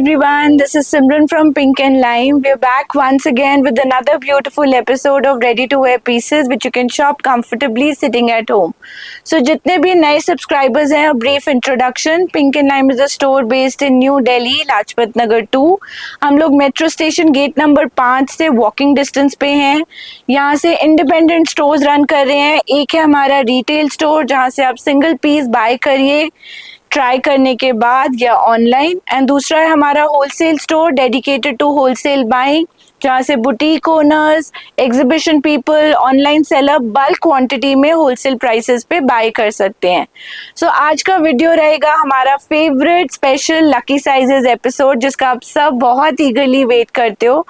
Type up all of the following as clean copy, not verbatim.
everyone, this is Simran from Pink and Lime. We're back once again with another beautiful episode of ready to wear pieces which you can shop comfortably sitting at home. So जितने भी नए subscribers हैं, a brief introduction. Pink and Lime is a store based in New Delhi, Lajpat Nagar 2. हम लोग metro station gate number 5 से walking distance पे हैं. यहाँ से इंडिपेंडेंट स्टोर्स रन कर रहे हैं. एक है हमारा रिटेल स्टोर जहाँ से आप सिंगल पीस बाय करिए ट्राई करने के बाद या ऑनलाइन, एंड दूसरा है हमारा wholesale store dedicated to wholesale buying जहाँ से boutique owners, exhibition people, online seller bulk quantity में होलसेल प्राइसेस पे बाय कर सकते हैं. सो आज का वीडियो रहेगा हमारा favourite special lucky sizes episode जिसका आप सब बहुत ईगरली वेट करते हो.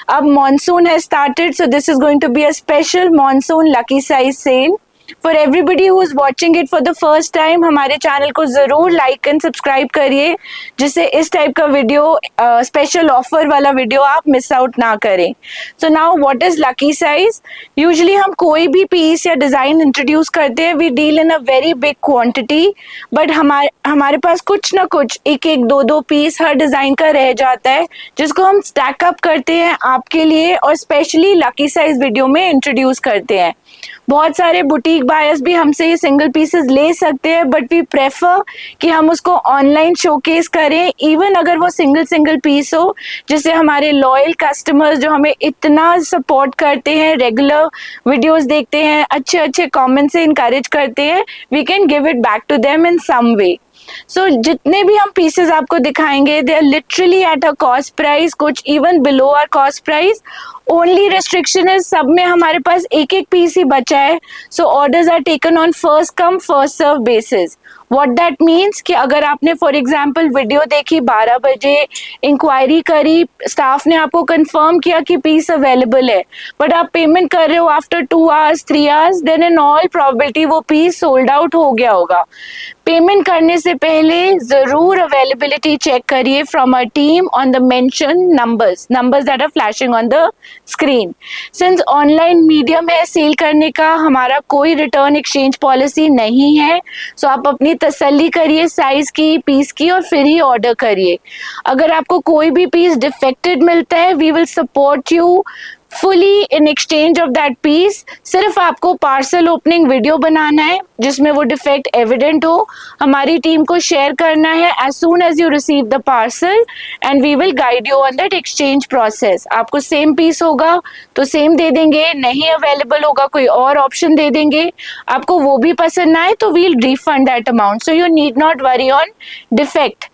अब monsoon has started, so this is going to be a special monsoon lucky size sale. For everybody who is watching it for the first time, हमारे channel को जरूर लाइक एंड सब्सक्राइब करिए जिससे इस type का वीडियो, स्पेशल ऑफर वाला video आप miss out ना करें. So now what is lucky size? Usually हम कोई भी पीस या डिजाइन इंट्रोड्यूस करते हैं, we deal in a very big quantity, but हमारे पास कुछ ना कुछ एक एक दो पीस हर डिजाइन का रह जाता है जिसको हम स्टैक अप करते हैं आपके लिए और स्पेशली लकी साइज वीडियो में इंट्रोड्यूस करते हैं. बहुत सारे बुटीक बायर्स भी हमसे ये सिंगल पीसेस ले सकते हैं, बट वी प्रेफर कि हम उसको ऑनलाइन शोकेस करें, इवन अगर वो सिंगल पीस हो, जिससे हमारे लॉयल कस्टमर्स जो हमें इतना सपोर्ट करते हैं, रेगुलर वीडियोस देखते हैं, अच्छे अच्छे कमेंट से इनकरेज करते हैं, we can give it back to them in some way. So जितने भी हम पीसेस आपको दिखाएंगे they are literally at a cost price, कुछ even below our cost price. Only restriction है सब में हमारे पास एक एक पीस ही बचा है, so orders are taken on first come first serve basis. What that means कि अगर आपने फॉर एग्जाम्पल वीडियो देखी 12 बजे, इंक्वायरी करी, स्टाफ ने आपको कंफर्म किया कि पीस अवेलेबल है, बट आप पेमेंट कर रहे हो after 2 hours 3 hours, then in all probability वो पीस सोल्ड आउट हो गया होगा. पेमेंट करने से पहले जरूर अवेलेबिलिटी चेक करिए from a team on the mention numbers that are flashing on the screen. Since online medium है सेल करने का, हमारा कोई रिटर्न एक्सचेंज पॉलिसी नहीं है, सो आप अपनी तसल्ली करिए साइज की, पीस की, और फिर ही ऑर्डर करिए. अगर आपको कोई भी पीस डिफेक्टेड मिलता है, we will support you fully in exchange of that piece. सिर्फ आपको पार्सल ओपनिंग वीडियो बनाना है जिसमें वो डिफेक्ट एविडेंट हो, हमारी टीम को शेयर करना है as soon as you receive the parcel, and we will guide you on that exchange process. आपको सेम पीस होगा तो सेम दे देंगे, नहीं अवेलेबल होगा कोई और ऑप्शन दे देंगे, आपको वो भी पसंद ना आए तो we'll refund that amount. So you need not worry on defect.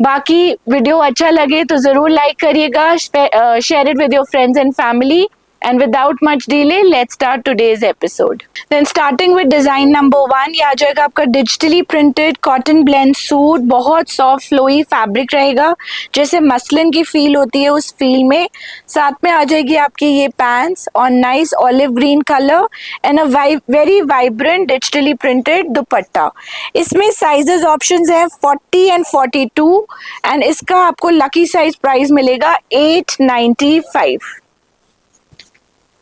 बाकी वीडियो अच्छा लगे तो जरूर लाइक करिएगा, share it with your friends and family. And without much delay, let's start today's episode. Then starting with design number 1, ये आ जाएगा आपका digitally printed cotton blend suit. बहुत soft flowy fabric रहेगा, जैसे मसलिन की फील होती है उस फील में. साथ में आ जाएगी आपकी ये pants on nice olive green color and a very vibrant digitally printed दुपट्टा. इसमें sizes options हैं 40 and 42, and इसका आपको lucky size price मिलेगा 895.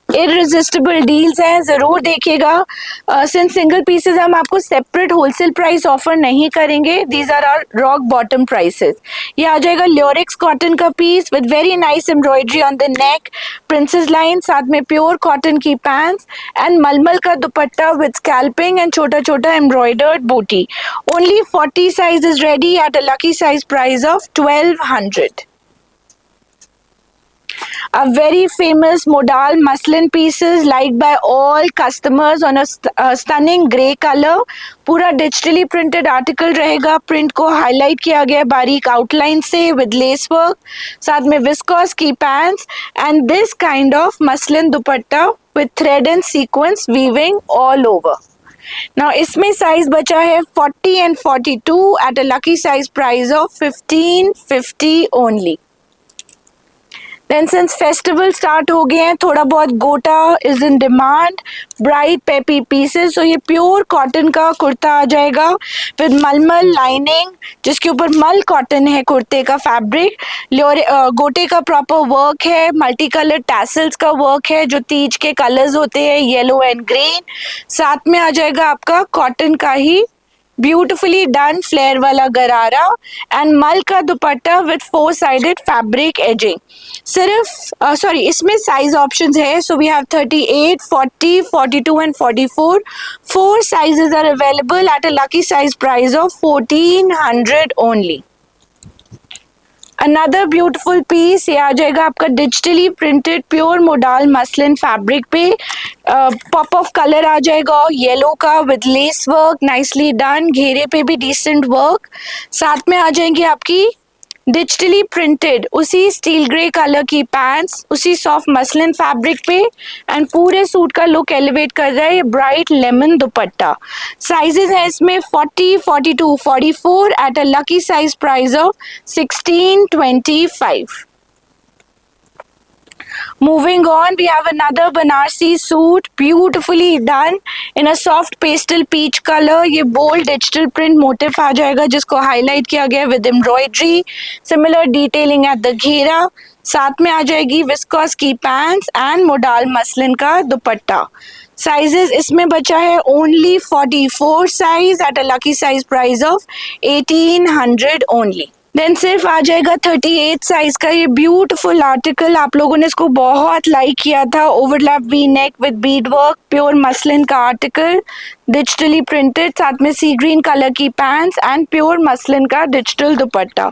इररेसिस्टिबल डील्स हैं, जरूर देखिएगा. सिंस सिंगल पीसेस हम आपको सेपरेट होलसेल प्राइस ऑफर नहीं करेंगे, these are our rock bottom prices. ये आ जाएगा ल्योरिक्स कॉटन का piece with very nice embroidery on the neck, princess line, साथ में प्योर कॉटन की पैंट्स एंड मलमल का दुपट्टा विद स्कैल्पिंग एंड छोटा छोटा एम्ब्रॉयडर्ड बूटी. Only 40 size is ready at a lucky size price of 1200. A very famous modal muslin pieces liked by all customers on a stunning grey color. पूरा digitally printed article रहेगा, print को highlight किया गया बारीक outline से with lace work, साथ में viscose की pants and this kind of muslin dupatta with thread and sequence weaving all over. Now इसमें साइज बचा है 40 and 42 at a lucky size price of 1550 only. Then since festival start हो गए हैं, थोड़ा बहुत गोटा is in demand, bright peppy pieces. So ये pure cotton का कुर्ता आ जाएगा with मलमल lining, जिसके ऊपर मल कॉटन है कुर्ते का फैब्रिक. गोटे का प्रॉपर वर्क है, मल्टी कलर टैसल्स का वर्क है जो तीज के कलर्स होते हैं येलो एंड ग्रीन. साथ में आ जाएगा आपका कॉटन का ही ब्यूटिफुली डन फ्लेयर वाला गरारा एंड मल का dupatta with 4-sided fabric ageing. सिर्फ इसमें साइज ऑप्शंस है, so we have 38, 40, 42 and 44। 4 sizes are available at a lucky size price of 1400 only। Another beautiful piece, ये आ जाएगा आपका digitally printed pure modal muslin fabric पे। पॉप ऑफ कलर आ जाएगा येलो का with lace work, nicely done. घेरे पे भी डिसेंट वर्क। साथ में आ जाएंगी आपकी डिजिटली प्रिंटेड उसी स्टील ग्रे कलर की पैंट्स, उसी सॉफ्ट मसलिन फैब्रिक पे, एंड पूरे सूट का लुक एलिवेट कर रहा है ये ब्राइट लेमन दुपट्टा। साइजेस है इसमें 40, 42, 44 eight a lucky size price of 1625। Moving on, we have another Banarsi suit, beautifully done in a soft pastel peach color। ये bold digital print motif आ जाएगा जिसको highlight किया गया with embroidery, similar detailing at the घेरा। साथ में आ जाएगी विस्कोस की पैंट्स एंड मोडाल मसलिन का दुपट्टा। साइजेस इसमें बचा है only 44 size at a lucky size price of 1800 only. Then सिर्फ आ जाएगा 38 साइज का ये ब्यूटीफुल आर्टिकल। आप लोगों ने इसको बहुत लाइक किया था। Overlap V neck with Beed work, pure muslin का आर्टिकल, डिजिटली प्रिंटेड, साथ में सी ग्रीन कलर की पैंट्स एंड प्योर मसलिन का digital dupatta.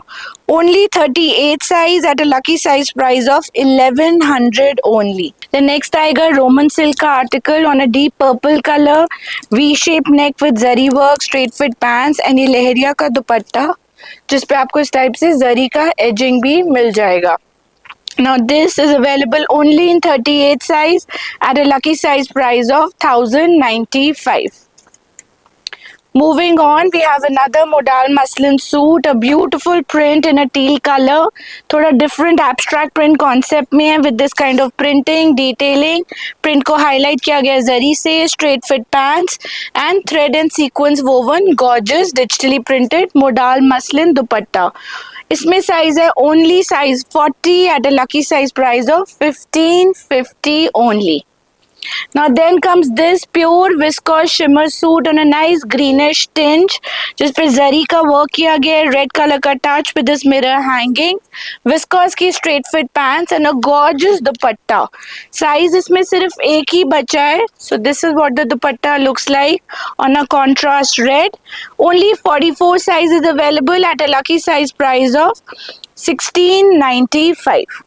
Only 38 size at a lucky size price of 1100 only. The next आएगा रोमन सिल्क का article on a deep purple colour, V shape neck with zari work, straight fit pants and ये लहरिया का दुपट्टा जिसपे आपको इस type से जरी का ageing भी मिल जाएगा। Now this is available only in 38 size at a lucky size price of 1095। Moving on, we have another modal muslin suit, a beautiful print in a teal color। थोड़ा different abstract print concept में है with this kind of printing, detailing। print को highlight किया गया जरी से, straight fit pants and thread and sequence woven gorgeous digitally printed modal muslin दुपट्टा। इसमें size है only size 40 at a lucky size price of 1550 only। Now then comes this pure viscose shimmer suit on a nice greenish tinge जिस पे जरी का work किया गया है, red colour का touch with this mirror hanging, viscose की straight fit pants and a gorgeous dupatta. Size इसमें सिर्फ एक ही बचा है, so this is what the dupatta looks like on a contrast red। Only 44 size is available at a lucky size price of 1695।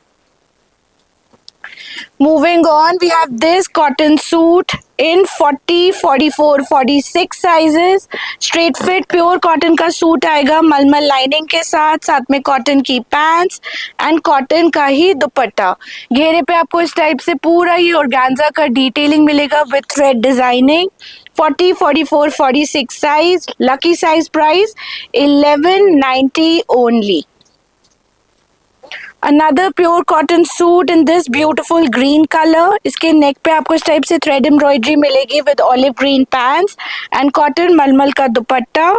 Moving on, we have this cotton suit in 40, 44, 46 sizes। Straight fit pure cotton का suit आएगा मलमल lining के साथ, साथ में cotton की pants and cotton का ही दुपट्टा। घेरे पे आपको इस टाइप से पूरा ही ऑर्गेन्जा का डिटेलिंग मिलेगा with thread designing. 40, 44, 46 size, lucky size price 1190 only. Another pure cotton suit in this beautiful green color। इसके नेक पे आपको इस टाइप से थ्रेड एम्ब्रॉयडरी मिलेगी with olive green pants and cotton मलमल का दुपट्टा।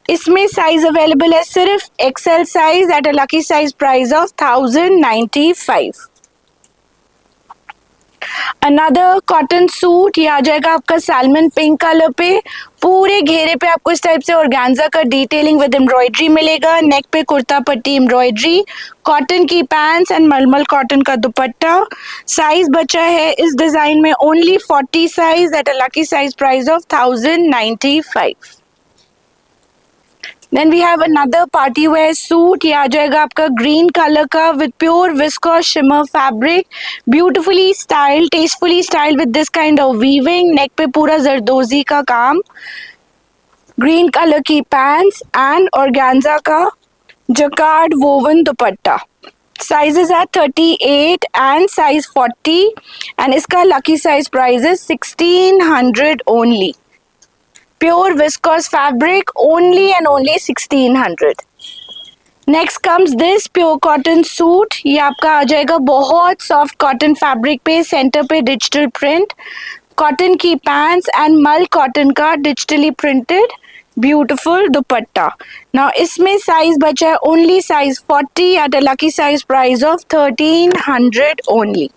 इसमें साइज अवेलेबल है सिर्फ XL size at a lucky size price of 1095। Another cotton suit, ये आ जाएगा आपका सैल्मन पिंक कलर पे। पूरे घेरे पे आपको इस टाइप से ऑर्गेन्जा का डिटेलिंग विद एम्ब्रॉयडरी मिलेगा, नेक पे कुर्ता पट्टी एम्ब्रॉयडरी, कॉटन की पैंट्स एंड मलमल कॉटन का दुपट्टा। साइज बचा है इस डिजाइन में only 40 size at a lucky size price of 1095। Then we have another party wear suit। ये आ जाएगा आपका ग्रीन कलर का with pure viscose shimmer fabric, beautifully styled, tastefully styled with this kind of weaving। नेक पे पूरा जरदोजी का काम, green colour की पैंट्स एंड ऑर्गेन्जा का जकार्ड वोवन दुपट्टा। साइजेस है 38 एंड साइज 40 एंड इसका लकी साइज प्राइस है 1600 only. Pure viscose fabric only and only 1600। Next comes this pure cotton suit. ये आपका आ जाएगा बहुत सॉफ्ट कॉटन फैब्रिक पे, सेंटर पे डिजिटल प्रिंट, कॉटन की पैंट्स एंड मल कॉटन का डिजिटली प्रिंटेड ब्यूटीफुल दुपट्टा। नाउ इसमें साइज बचा है only size 40 at a lucky size price of 1300 only.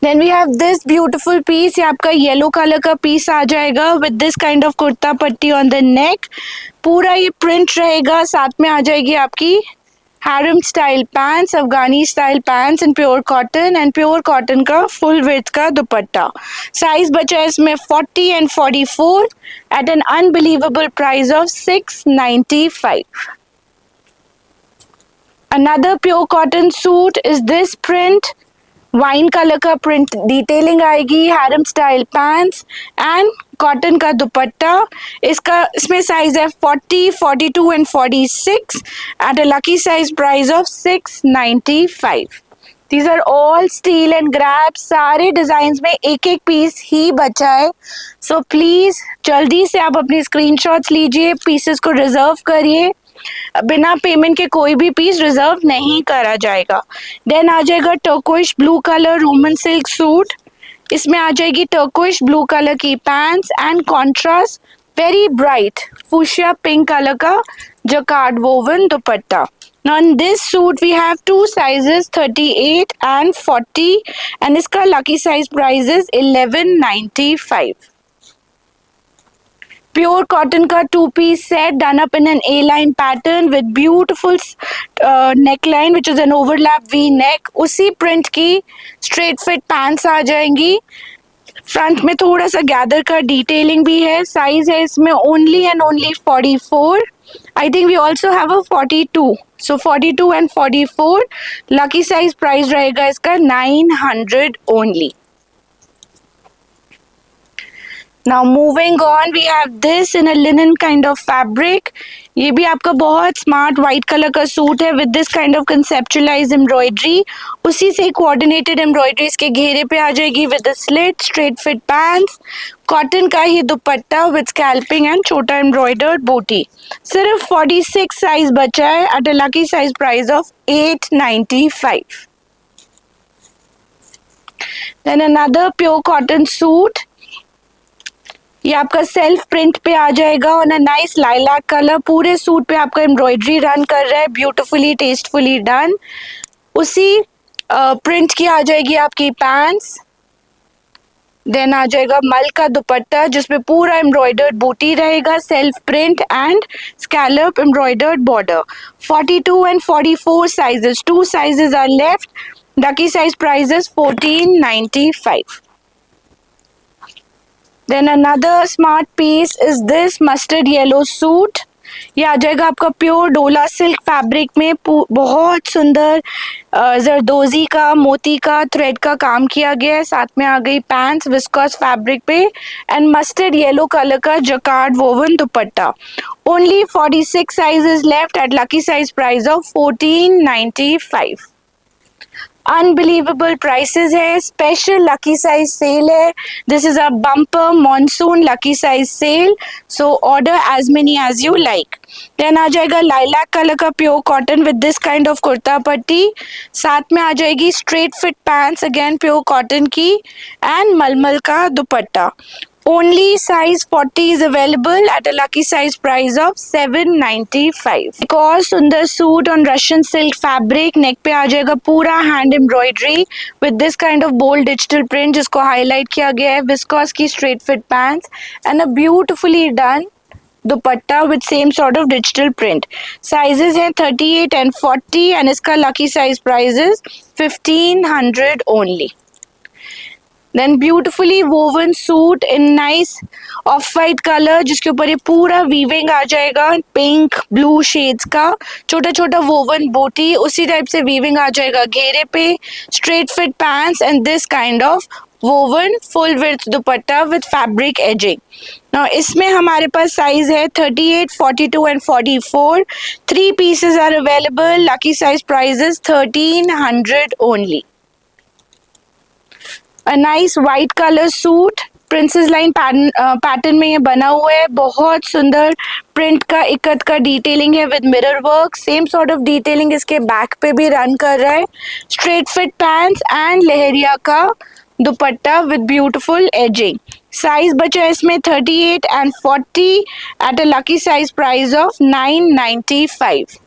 Then we have this beautiful piece, ये आपका येलो कलर का पीस आ जाएगा with this kind of kurta पट्टी ऑन द नेक। पूरा ये प्रिंट रहेगा, साथ में आ जाएगी आपकी harem style pants, Afghani style pants in pure cotton, and pure cotton का फुल विड्थ का दुपट्टा। साइज बचा है इसमें 40 and 44 at an unbelievable price of 695। Another pure cotton suit is this print, wine colour का प्रिंट डिटेलिंग आएगी, harem style pants and cotton का दुपट्टा। इसमें size है 40, 42 and 46 at a lucky size price of 695। These are all steal and grab, सारे design में एक एक piece ही बचा है, सो प्लीज जल्दी से आप अपनी स्क्रीनशॉट्स लीजिए, पीसेस को रिजर्व करिए, बिना पेमेंट के कोई भी पीस रिजर्व नहीं करा जाएगा। देन आ जाएगा turquoise blue colour Roman silk suit, इसमें आ जाएगी टर्कोइश ब्लू कलर की pants and contrast very bright fuchsia pink colour का jacquard woven dupatta. Now in this suit we have two sizes 38 and 40 and इसका lucky size price is 1195। Pure cotton का 2-piece set done up in an A line pattern with beautiful neck line which is an overlap V neck. उसी print की straight fit pants आ जाएंगी, front में थोड़ा सा gather का detailing भी है। साइज है इसमें only and only 44। I think we also have a 42, सो 42 and 44 लकी साइज प्राइस रहेगा इसका 900 only. Now moving on, we have this in a linen kind of fabric. ये भी आपका बहुत स्मार्ट व्हाइट कलर का सूट है with this kind of conceptualise embroidery. उसी से कोऑर्डिनेटेड एम्ब्रॉयडरी इसके घेरे पे आ जाएगी with slit straight fit pants, cotton का ही दुपट्टा विद स्कैल्पिंग एंड छोटा एम्ब्रॉयडर्ड बूटी। सिर्फ 46 साइज बचा है at a lucky size price of 895। Then another pure cotton suit, ये आपका सेल्फ प्रिंट पे आ जाएगा on a nice lilac colour. पूरे सूट पे आपका एम्ब्रॉयडरी रन कर रहा है, ब्यूटीफुली टेस्टफुली डन। उसी प्रिंट की आ जाएगी आपकी पैंट्स, देन आ जाएगा मल का दुपट्टा जिसपे पूरा एम्ब्रॉयडर्ड बूटी रहेगा, self print and scallop embroidered border. 42 and 44 sizes, 2 sizes are left. Lucky size price is 1495। Then another smart piece is this mustard yellow suit। ये आ जाएगा आपका प्योर डोला सिल्क फैब्रिक में, बहुत सुंदर जरदोजी का मोती का थ्रेड का काम किया गया है। साथ में आ गई पैंट्स विस्कोस फैब्रिक पे एंड मस्टर्ड येलो कलर का jacquard woven dupatta. Only 46 sizes left at lucky size price of 1495। Unbelievable prices है, स्पेशल लकी साइज सेल है। This is a bumper monsoon lucky size sale, so order as many as you like. Then आ जाएगा lilac colour का pure cotton with this kind of kurta पट्टी, साथ में आ जाएगी straight fit pants again pure cotton की एंड मलमल का दुपट्टा। Only size 40 is available at a lucky size price of 795। एक और सुंदर suit on Russian silk fabric, neck पे आ जाएगा पूरा hand embroidery with this kind of bold digital print जिसको हाईलाइट किया गया है, विस्कोस की straight fit pants and a beautifully done dupatta with same sort of digital print. Sizes हैं 38 and 40 एंड इसका lucky size price is 1500 only. Then beautifully woven suit in nice off white colour जिसके ऊपर ये पूरा weaving आ जाएगा pink blue shades का, छोटा छोटा वोवन बूटी, उसी टाइप से वीविंग आ जाएगा घेरे पे, straight fit pants and this kind of woven full width dupatta with fabric edging. Now इसमें हमारे पास साइज है 38, 42 and 44। 3 pieces are available, lucky size price is 1300 only. A nice white colour suit princess line pattern में ये बना हुआ है, बहुत सुंदर प्रिंट का इकत का डिटेलिंग है with mirror work, same sort of detailing इसके बैक पे भी रन कर रहा है। स्ट्रेट फिट पैंट्स एंड लहरिया का dupatta with beautiful ageing. Size बचा है इसमें 38 and 40 at a lucky size price of 995।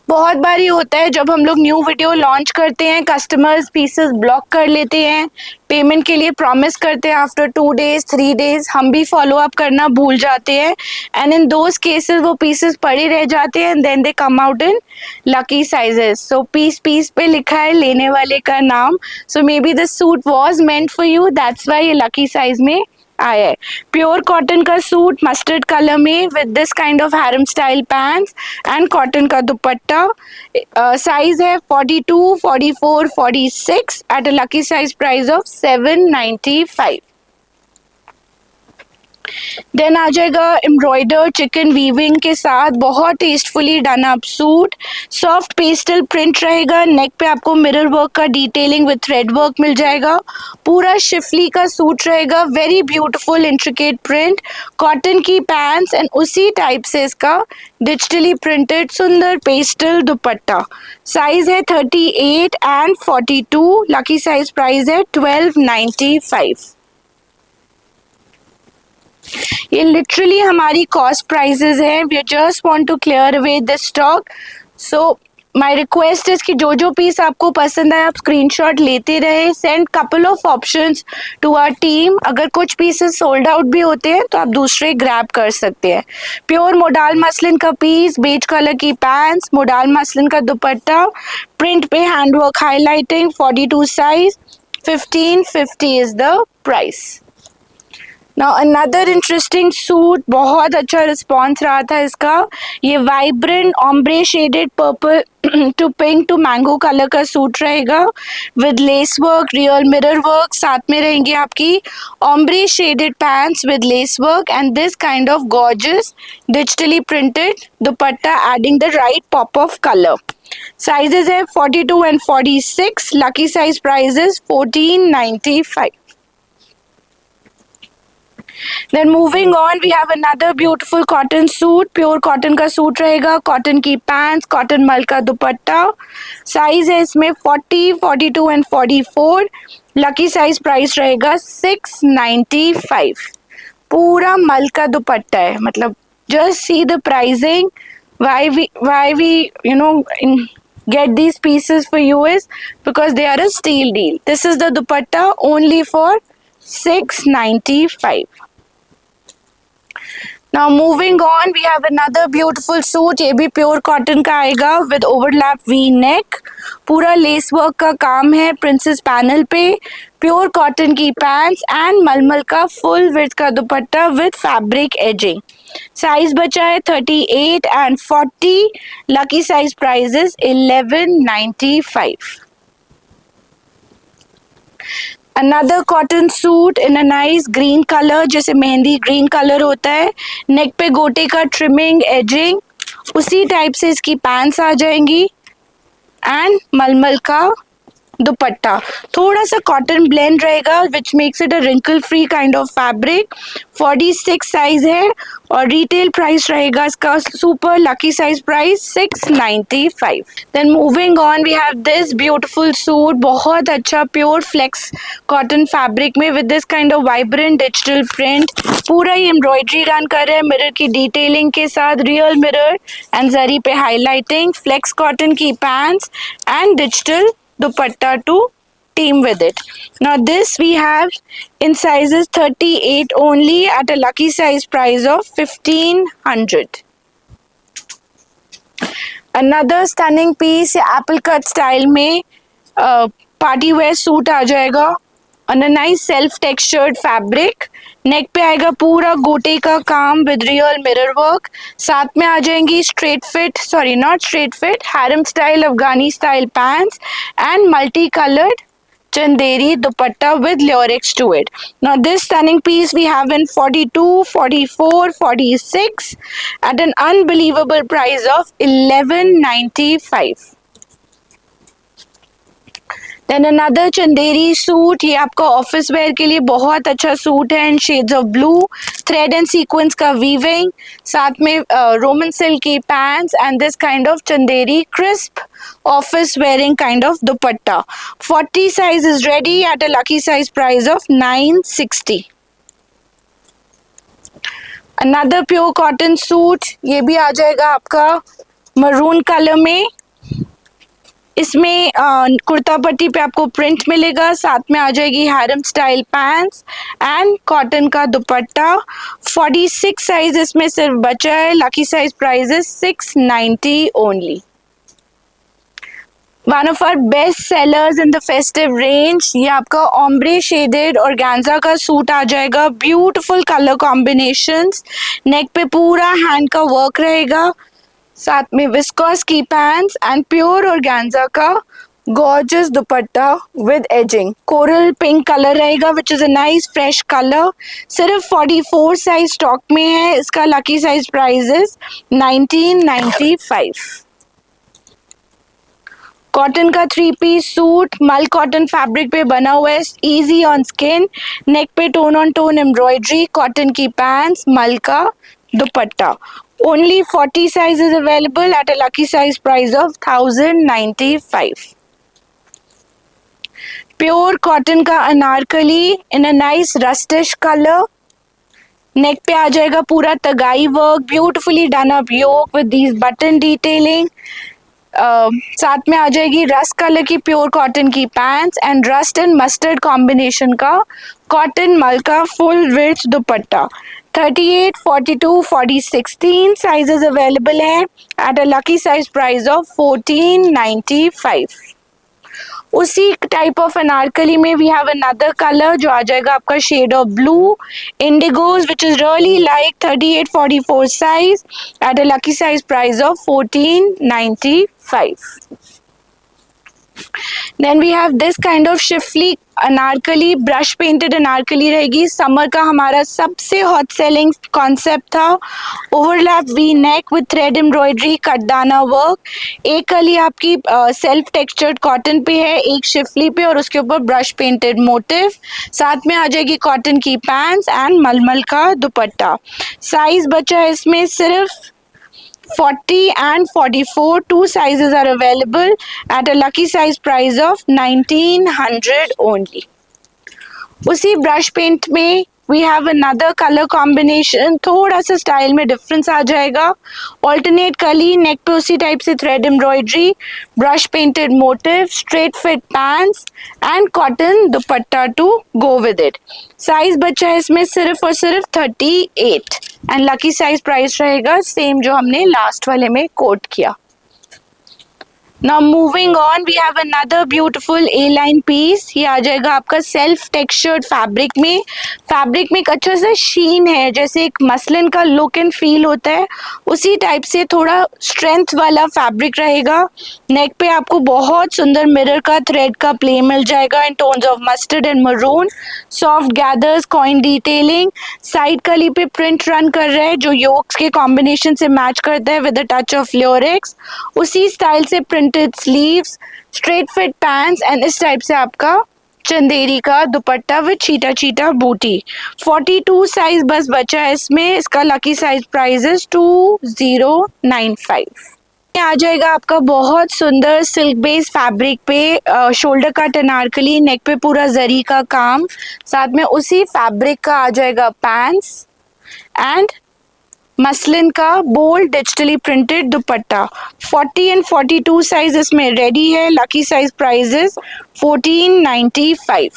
बहुत बार ये होता है जब हम लोग न्यू वीडियो लॉन्च करते हैं, कस्टमर्स पीसेस ब्लॉक कर लेते हैं, पेमेंट के लिए प्रॉमिस करते हैं आफ्टर 2 days 3 days, हम भी फॉलो अप करना भूल जाते हैं एंड इन दोज केसेस वो पीसेस पड़े रह जाते हैं and then they come out in lucky sizes. So piece पे लिखा है लेने वाले का नाम, so maybe this suit was meant for you, that's why ये लकी साइज में आया है. प्योर कॉटन का सूट मस्टर्ड कलर में with this kind of harem style pants and cotton का दुपट्टा. साइज है 42, 44, 46 at a lucky size price of 795. Then आ जाएगा एम्ब्रॉयडर चिकन वीविंग के साथ बहुत tastefully done up suit. Soft pastel print रहेगा, नेक पे आपको मिरर वर्क का डिटेलिंग विद थ्रेड वर्क मिल जाएगा. पूरा शिफली का सूट रहेगा, very beautiful intricate print, cotton की पैंट्स एंड उसी टाइप से इसका डिजिटली प्रिंटेड सुंदर पेस्टल दुपट्टा. साइज है 38 एंड 42, लकी साइज प्राइस है 1295. ये लिटरली हमारी कॉस्ट प्राइसेस हैं. We just want to clear away this stock. So my request is कि जो पीस आपको पसंद आए आप स्क्रीनशॉट लेते रहे, send couple of options to our team. अगर कुछ पीसेस सोल्ड आउट भी होते हैं तो आप दूसरे ग्रैब कर सकते हैं. प्योर मोडाल मसलिन का पीस, बेज कलर की पैंट्स, मोडाल मसलिन का दुपट्टा, प्रिंट पे handwork highlighting, 42 size, 1550 is the price. Now another interesting suit, बहुत अच्छा रिस्पॉन्स रहा था इसका. ये vibrant ombre shaded purple to pink to mango colour का सूट रहेगा with lace work, real mirror work. साथ में रहेंगी आपकी ombre shaded pants with lace work and this kind of gorgeous digitally printed dupatta adding the right pop of colour. Sizes है 42 and 46, lucky size price is 1495. Then moving on, we have another beautiful cotton suit. Pure cotton का suit रहेगा, cotton की pants, cotton mul का dupatta. Size है इसमें 40, 42 and 44. Lucky size price रहेगा 695. पूरा मल का दुपट्टा है, मतलब just see the pricing. Why we get these pieces for you is because they are a steal deal. This is the dupatta only for 695. Now moving on, we have another beautiful suit. ये भी pure cotton का आएगा with overlap V neck. पूरा lace work का काम है princess panel पे. Pure cotton की पैंट्स एंड मलमल का फुल विड्थ का dupatta with fabric ageing. Size बचा है 38 and 40. Lucky size price is 1195. Another cotton suit in a nice green color, जैसे मेहंदी ग्रीन कलर होता है. नेक पे गोटे का ट्रिमिंग एजिंग, उसी टाइप से इसकी पैंट्स आ जाएंगी एंड मलमल का दुपट्टा. थोड़ा सा कॉटन ब्लेंड रहेगा which makes it a wrinkle free kind of fabric. 46 size है और रिटेल प्राइस रहेगा इसका super lucky size price 695. Then moving on, we have this beautiful suit. बहुत अच्छा प्योर फ्लेक्स कॉटन फैब्रिक में with this kind of vibrant digital print. पूरा ही embroidery run कर रहे हैं मिरर की डिटेलिंग के साथ, रियल मिरर एंड जरी पे हाईलाइटिंग. फ्लेक्स कॉटन की pants and digital dupatta to team with it. Now this we have in sizes 38 only at a lucky size price of 1500. Another stunning piece, apple cut style में party wear suit आ जाएगा on a nice self textured fabric. नेक पे आएगा पूरा गोटे का काम with real mirror work. साथ में आ जाएंगी harem style Afghani style pants and multi coloured Chanderi dupatta with lyrics to it. Now this stunning piece we have in 42, 44, 46 at an unbelievable price of 1195. Then another Chanderi suit, ये आपका office where के लिए बहुत अच्छा सूट है in shades of blue. Thread and sequence का weaving, साथ में रोमन सिल्क की pants and this kind of Chanderi crisp office wearing kind of dupatta. 40 size is ready at a lucky size price of 960. Another pure cotton suit, ये भी आ जाएगा आपका maroon colour में इसमें कुर्ता पट्टी पे आपको प्रिंट मिलेगा, साथ में आ जाएगी harem style pants and cotton का दुपट्टा। 46 साइज इसमें सिर्फ बचा है। Lucky size price is 690 only. One of our best sellers in the festive range, ये आपका ऑम्ब्रे शेडेड ऑर्गेन्जा का सूट आ जाएगा। ब्यूटीफुल कलर कॉम्बिनेशंस, नेक पे पूरा हैंड का वर्क रहेगा, साथ में विस्कोस की पैंट्स एंड प्योर ऑर्गेन्जा का gorgeous dupatta with edging. Coral pink colour रहेगा which is a nice fresh colour. सिर्फ 44 साइज स्टॉक में है। इसका lucky size price is 1995। Cotton का 3 piece suit mul cotton fabric पे बना हुआ है, इजी ऑन स्किन, नेक पे tone on tone embroidery, cotton की पैंट्स, मल का दुपट्टा। Only 40 sizes available at a lucky size price of 1095. Pure cotton का Anarkali in a nice rustish color. नेक पे आ जाएगा पूरा tagai work, beautifully done up yoke with these button detailing. साथ में आ जाएगी रस्ट कलर की प्योर कॉटन की pants and rust and mustard combination का कॉटन मल का full width dupatta. 38, 42, 40, 16 sizes available है at a lucky size price of 1495। उसी टाइप ऑफ अनारकली में वी हैव अनदर कलर जो आ जाएगा आपका shade of blue indigos which is really like 38, 44 size at a lucky size price of 1495। Then we have this kind of schiffli anarkali, brush painted anarkali रहेगी। Summer का हमारा सबसे hot selling concept था। Overlap V neck with thread embroidery, katdana work. एक कली आपकी self textured cotton पे है, एक शिफली पे, और उसके ऊपर ब्रश पेंटेड मोटिव। साथ में आ जाएगी कॉटन की पैंट्स एंड मलमल का दुपट्टा। साइज बचा है इसमें सिर्फ 40 and 44, two sizes are available at a lucky size price of 1900 only. उसी ब्रश पेंट में we have another colour combination, थोड़ा सा स्टाइल में डिफरेंस आ जाएगा। ऑल्टरनेट कली, नेक पे उसी टाइप से thread embroidery, brush painted motif, straight fit pants and cotton dupatta to go with it. Size बचा है इसमें सिर्फ और सिर्फ 38 एंड लकी साइज प्राइस रहेगा सेम जो हमने लास्ट वाले में कोट किया। Now moving on, we have another beautiful A-line piece. ये आ जाएगा आपका सेल्फ टेक्सचर्ड फैब्रिक में। फैब्रिक में एक अच्छा सा शीन है, जैसे एक मसलिन का लुक एंड फील होता है, उसी टाइप से थोड़ा स्ट्रेंथ वाला फैब्रिक रहेगा। नेक पे आपको बहुत सुंदर मिरर का थ्रेड का प्ले मिल जाएगा in tones of mustard and maroon. Soft gathers, coin detailing, side कली पे प्रिंट रन कर रहा है जो योक्स के कॉम्बिनेशन से मैच करता है विद अ टच ऑफ ल्योरिक्स। उसी स्टाइल से printed sleeves, straight fit pants and इस टाइप से आपका चंदेरी का दुपट्टा विद चीटा चीटा बूटी। 42 साइज बस बचा है इसमें। इसका लकी साइज प्राइस इज 2095। आ जाएगा आपका बहुत सुंदर सिल्क बेस फैब्रिक पे शोल्डर कट अनारकली, नेक पे पूरा जरी का काम, साथ में उसी फैब्रिक का आ जाएगा पैंट्स एंड मसलिन का bold digitally printed dupatta. 40 and 42 size इसमें रेडी है। Lucky size price is 1495।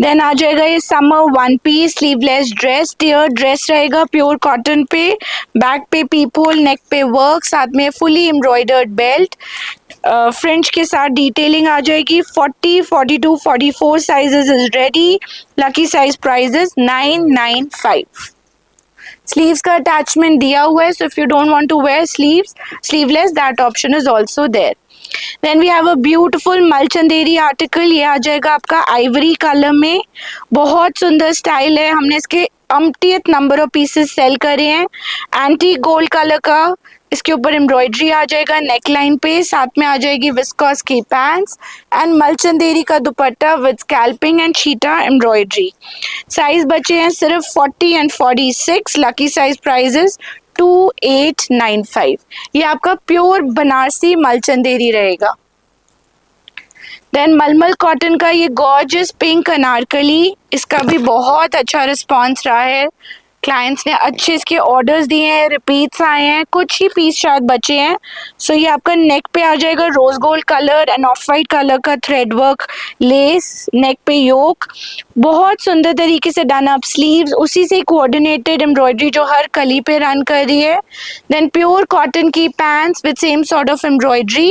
Then आ जाएगा ये summer one piece sleeveless dress, tier dress रहेगा प्योर कॉटन पे, बैक पे पीपोल, नेक पे वर्क, साथ में फुली एम्ब्रॉयडर्ड बेल्ट, फ्रिंज के साथ डिटेलिंग आ जाएगी। 40, 42, 44 sizes is ready. Lucky size price is 995। Sleeves का अटैचमेंट दिया हुआ है, so if you don't want to wear sleeves sleeveless that option is also there. Then we have a beautiful मलचंदेरी article, ये आ जाएगा आपका आइवरी कलर में। बहुत सुंदर स्टाइल है, हमने इसके अम्टियत नंबर ऑफ पीसेस सेल करे हैं। एंटी गोल्ड कलर का इसके ऊपर एम्ब्रॉयडरी आ जाएगा नेक लाइन पे, साथ में आ जाएगी विस्कोस की पैंट्स एंड मलचंदेरी का दुपट्टा विद स्कैल्पिंग एंड चीटा एम्ब्रॉयडरी। साइज बचे हैं सिर्फ 40 एंड 46। Lucky size price is 2895। ये आपका प्योर बनारसी मलचंदेरी रहेगा। देन मलमल कॉटन का ये गॉर्जियस पिंक अनारकली, इसका भी बहुत अच्छा रिस्पॉन्स रहा है। क्लाइंट्स ने अच्छे इसके ऑर्डर्स दिए हैं, रिपीट्स आए हैं, कुछ ही पीस शायद बचे हैं। सो ये आपका नेक पे आ जाएगा rose gold colour and off white colour का थ्रेड वर्क लेस, नेक पे योक, बहुत सुंदर तरीके से डन अप स्लीव्स, उसी से कोऑर्डिनेटेड एम्ब्रॉयडरी जो हर कली पे रन कर रही है। देन प्योर कॉटन की pants with same sort of embroidery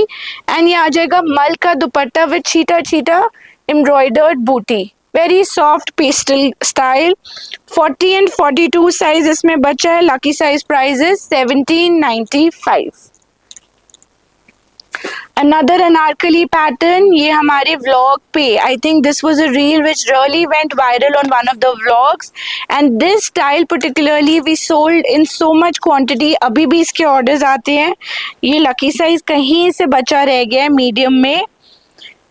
and ये आ जाएगा मल का दुपट्टा विद छीटा छीटा एम्ब्रॉयडर्ड बूटी, very soft pastel style. 40 and 42 size इसमें बचा है। Lucky size price is 1795। Another Anarkali pattern, ये हमारे व्लॉग पे, I think this was a reel which really went viral on one of the vlogs and this style particularly we sold in so much quantity. अभी भी इसके orders आते हैं। ये lucky size कहीं से बचा रह गया है मीडियम में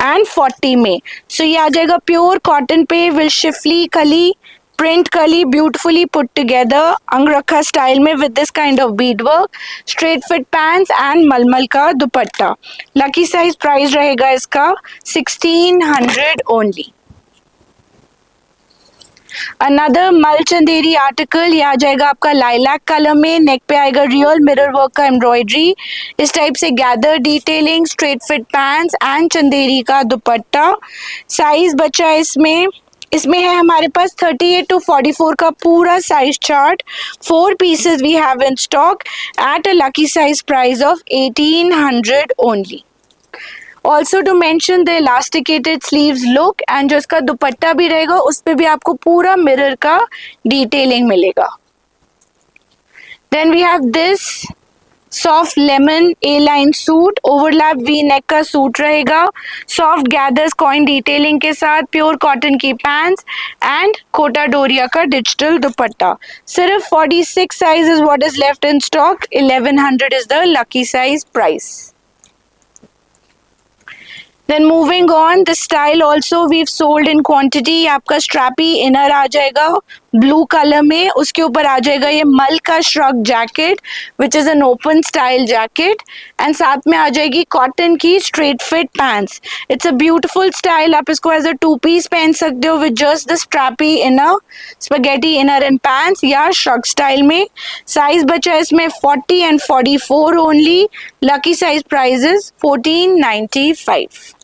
एंड 40 में। सो ये आ जाएगा प्योर कॉटन पे विल शिफली कली, प्रिंट कली ब्यूटिफुली पुट टुगेदर अंगरखा स्टाइल में with this kind of Beed work, straight fit pants and मलमल का दुपट्टा। लकी साइज प्राइस रहेगा इसका 1600 ओनली। अनदर मल चंदेरी आर्टिकल, ये आ जाएगा आपका लाइलैक कलर में, नेक पे आएगा रियल मिरर वर्क का एम्ब्रॉयडरी, इस टाइप से gather detailing, straight fit pants and Chanderi का दुपट्टा। साइज बचा है इसमें है हमारे पास 38 to 44 का पूरा size chart. 4 pieces we have in stock at a lucky size price of 1800 only. Also to mention the elasticated sleeves look and जो इसका दुपट्टा भी रहेगा उस पे भी आपको पूरा मिरर का डिटेलिंग मिलेगा। Then we have this soft lemon A line suit, overlap V neck का सूट रहेगा, सॉफ्ट गैदर्स कॉइन डिटेलिंग के साथ, प्योर कॉटन की पैंट्स एंड कोटा डोरिया का डिजिटल दुपट्टा। सिर्फ 46 size is what is left in stock, 1100 is the lucky size price. Then moving on, the style also we've sold in quantity। आपका strappy inner आ जाएगा blue colour में, उसके ऊपर आ जाएगा ये मल का shrug jacket which is an open style jacket and साथ में आ जाएगी कॉटन की straight fit pants. It's a beautiful style, आप इसको एज अ 2 पीस पहन सकते हो with just the strappy inner, spaghetti inner and pants या श्रग स्टाइल में। साइज बचा है इसमें 40 and 44 only. Lucky size price is 1495।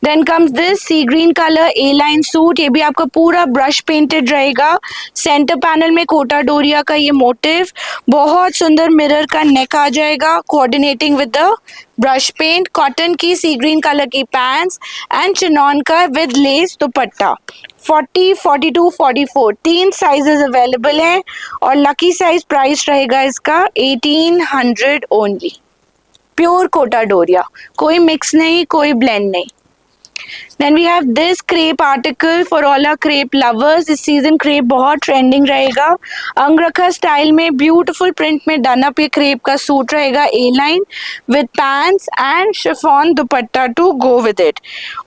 Then comes this sea green colour A line suit, ये भी आपका पूरा ब्रश पेंटेड रहेगा। सेंटर पैनल में कोटा डोरिया का ये मोटिव, बहुत सुंदर मिरर का नेक आ जाएगा coordinating with the brush paint, cotton की सी ग्रीन कलर की पैंट्स एंड चिनॉन का विद लेस दुपट्टा। 40, 42, 44 तीन साइजेस अवेलेबल हैं और लकी साइज प्राइस रहेगा इसका 1800 ओनली। प्योर कोटा डोरिया, कोई मिक्स नहीं, कोई ब्लेंड नहीं। Then we have this crepe article for all our crepe lovers। इस सीजन crepe बहुत ट्रेंडिंग रहेगा। अंगरखा स्टाइल में ब्यूटीफुल प्रिंट में डन अप ये crepe का सूट रहेगा A line with pants and chiffon dupatta to go with it.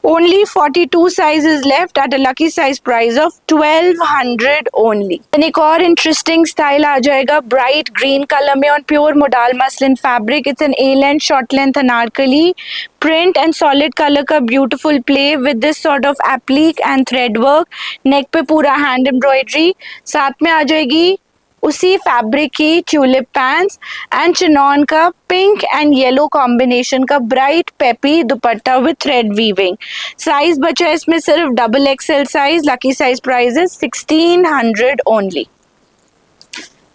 Only 42 sizes left at a lucky size price of 1200 only. एक और इंटरेस्टिंग स्टाइल आ जाएगा ब्राइट ग्रीन कलर में on pure modal muslin fabric. It's an A length short length anarkali print and solid colour का beautiful play with this sort of applique and thread work, neck पे पूरा hand embroidery, साथ में आ जाएगी उसी fabric की ट्यूलिप पैंट्स एंड चिनॉन का पिंक एंड येलो कॉम्बिनेशन का bright peppy dupatta with thread weaving. Size बचा है इसमें सिर्फ double XL size. Lucky size price is 1600 only.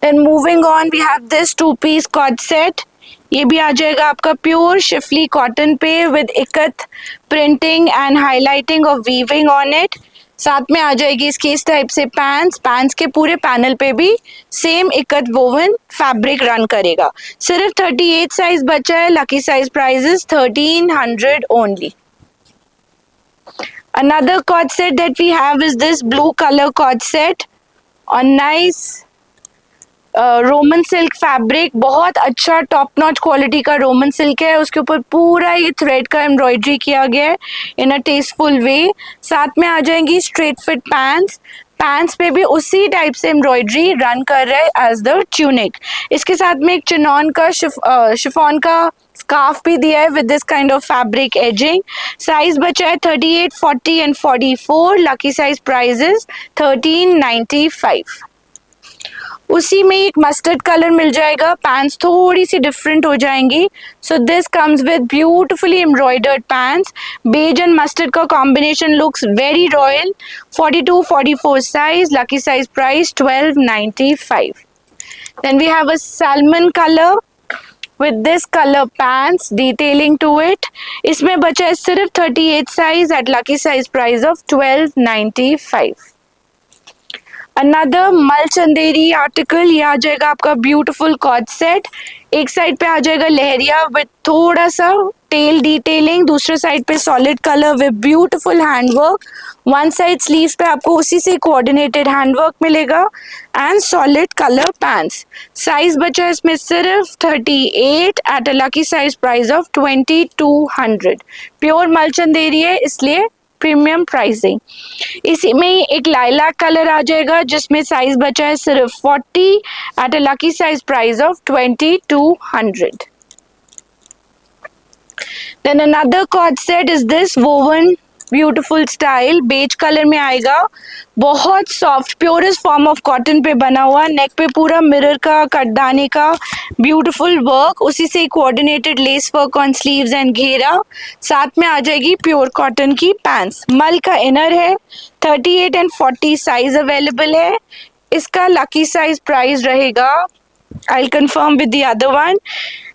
Then moving on we have this 2 piece coord set, ये भी आ जाएगा आपका प्योर शिफली कॉटन पे with ikat printing and highlighting of weaving on it. साथ में आ जाएगी इसकी इस टाइप से पैंट्स के पूरे पैनल पे भी same ikat woven fabric run करेगा। सिर्फ 38 साइज बचा है। Lucky size price is 1300 only. Another cord set that we have is this blue color cord set on nice Roman silk fabric, बहुत अच्छा टॉप नॉच क्वालिटी का Roman silk है, उसके ऊपर पूरा ये थ्रेड का एम्ब्रॉयडरी किया गया है इन अ टेस्टफुल वे। साथ में आ जाएंगी स्ट्रेट फिट पैंट्स पे भी उसी टाइप से एम्ब्रॉयडरी रन कर रहा है एज द ट्यूनिक। इसके साथ में एक चिनॉन का शिफॉन का स्कार्फ भी दिया है with this kind of fabric ageing. Size बचा है 38, 40 and 44। Lucky size price is 1395। उसी में एक मस्टर्ड कलर मिल जाएगा, पैंट्स थोड़ी सी डिफरेंट हो जाएंगी। So this comes with beautifully embroidered pants. Beige and mustard का combination looks very royal. 42, 44 size, lucky size price 1295। Then we have a salmon colour with this color pants detailing to it। इसमें बचा है सिर्फ 38 size at lucky size price of 1295। Another मल Chanderi article, ये आ जाएगा आपका ब्यूटीफुल कॉर्ड सेट। एक साइड पे आ जाएगा लहरिया विद थोड़ा सा टेल डिटेलिंग, दूसरे साइड पे solid colour with beautiful handwork. One side sleeves पे आपको उसी से कोऑर्डिनेटेड हैंडवर्क मिलेगा and solid colour pants. Size बचा है इसमें सिर्फ 38 at a lucky size price of 2200। Pure मल चंदेरी है इसलिए प्रीमियम प्राइसिंग। इसी में ही एक लाइलैक कलर आ जाएगा जिसमें साइज बचा है सिर्फ 40 at a lucky size price of 2200। Then another cord set is this woven beautiful style, beige colour में आएगा। बहुत soft purest form of cotton पे बना हुआ, नेक पे पूरा मिरर का कटदाने का ब्यूटीफुल वर्क, उसी से coordinated less work on sleeves and घेरा। साथ में आ जाएगी प्योर कॉटन की पैंट्स। मल का इनर है। 38 एंड 40 साइज अवेलेबल है। इसका लकी साइज प्राइस रहेगा, I confirm with the other one,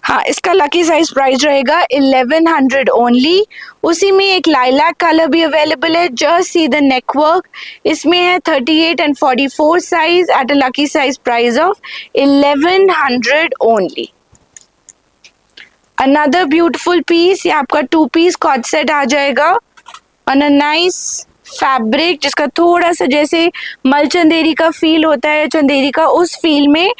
हाँ इसका लकी साइज प्राइस रहेगा 1100 ओनली। उसी में एक लाइलैक कलर भी अवेलेबल है। Just see the neck work. इसमें है 38 and 44 size at a lucky size price of 1100 only. Another beautiful piece, ये आपका 2 पीस कॉर्ड सेट आ जाएगा ऑन अ नाइस फैब्रिक जिसका थोड़ा सा जैसे मल चंदेरी का फील होता है, चंदेरी का उस फील में।